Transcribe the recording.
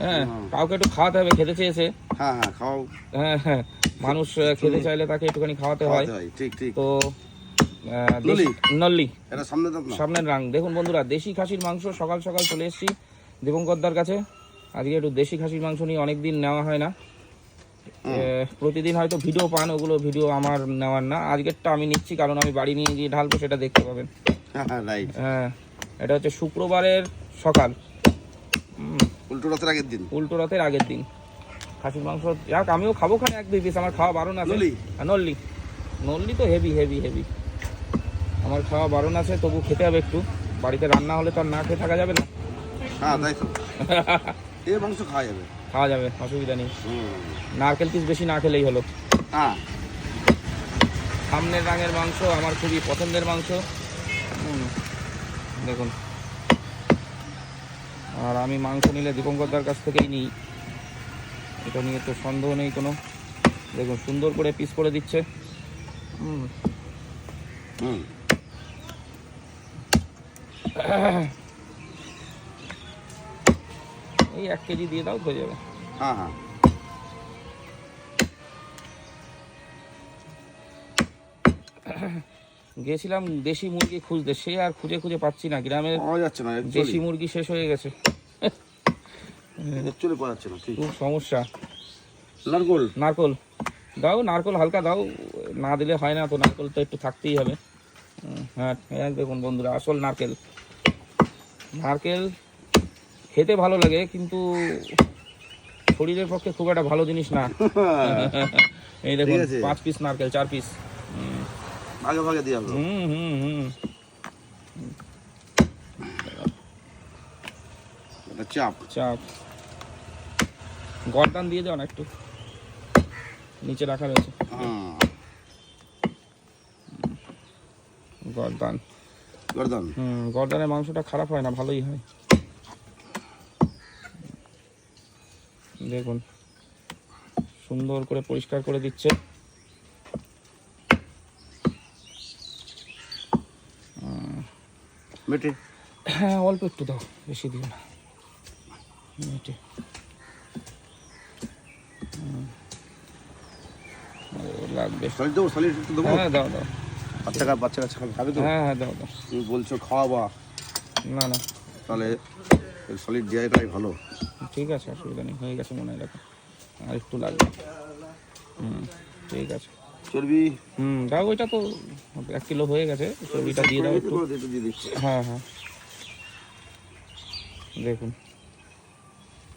হ্যাঁ, কাউকে একটু খাওয়াতে হবে, খেতে চেয়েছে। হ্যাঁ হ্যাঁ খাও। হ্যাঁ হ্যাঁ, মানুষ খেতে চাইলে তাকে একটুখানি খাওয়াতে হয়। ঠিক ঠিক। তো নল্লি এটা সামনে দাও না, সামনের রাং। দেখুন বন্ধুরা, দেশি খাসির মাংস সকাল সকাল চলে এসেছি দীপঙ্করদার কাছে। আজকে একটু দেশি খাসির মাংস নিয়ে অনেকদিন নেওয়া হয় না, প্রতিদিন হয়তো ভিডিও পান, ওগুলো ভিডিও আমার নেওয়ার না। আজকেরটা আমি নিচ্ছি কারণ আমি বাড়ি নিয়ে গিয়ে ঢালবো, সেটা দেখতে পাবেন। হ্যাঁ, এটা হচ্ছে শুক্রবারের সকাল, উল্টো রাতের আগের দিন। উল্টো রাতের আগের দিন খাসির মাংস। যাক, আমিও খাবো খানে 1-2 পিস, আমার খাওয়া বারণ আছে। নল্লি নল্লি তো হেভি হেভি হেভি, আমার খাওয়া বারণ আছে, তবু খেতে হবে একটু। বাড়িতে রান্না হলে তো আর না খেয়ে থাকা যাবে না। হ্যাঁ তাই তো, এই মাংস খাওয়া যাবে, খাওয়া যাবে, অসুবিধা নেই। নারকেল পিস বেশি না খেলেই হলো। হ্যাঁ, সামনের রাঙের মাংস আমার খুবই পছন্দের মাংস। দেখুন, আর আমি মাংস নিলে দীপঙ্করদার কাছ থেকেই নিই, এটা নিয়ে তো সন্দেহ নেই কোনো। দেখুন সুন্দর করে পিস করে দিচ্ছে। এই 1 কেজি দিয়ে দাও, হয়ে যাবে। হ্যাঁ হ্যাঁ, গেছিলাম দেশি মুরগি খুঁজতে, সে আর খুঁজে খুঁজে পাচ্ছি না, গ্রামের দেশি মুরগি শেষ হয়ে গেছে। খুব সমস্যা। নারকোল দাও, নারকোল হালকা দাও, না দিলে হয় না তো, নারকোল তো একটু থাকতেই হবে। হ্যাঁ, দেখুন বন্ধুরা, আসল নারকেল। নারকেল খেতে ভালো লাগে, কিন্তু শরীরের পক্ষে খুব একটা ভালো জিনিস না। এই দেখুন 5 পিস নারকেল, 4 পিস ভাগে ভাগে দিয়ে হবে। চাপ চাপ গর্দান দিয়ে দাও না, একটু নিচে রাখা রয়েছে। গর্দান গর্দান, গর্দানের মাংসটা খারাপ হয় না, ভালোই হয়। দেখুন সুন্দর করে পরিষ্কার করে দিচ্ছে। মেটে, হ্যাঁ অল্প একটু দাও, বেশি দিও না। মেটে লাগবে। হ্যাঁ দাও দাও, বাচ্চা কাচ্চা খাবে তো। হ্যাঁ হ্যাঁ দাও দাও। তুমি বলছো খাওয়াবা, না না, তাহলে সলিড দেওয়াটাই ভালো। ঠিক আছে, অসুবিধা নেই, হয়ে গেছে মনে হয়। রাখো, আর একটু লাগবে। ঠিক আছে। চর্বি দাও, ওইটা তো 1 কিলো হয়ে গেছে, চর্বিটা দিয়ে দাও একটু। হ্যাঁ হ্যাঁ, দেখুন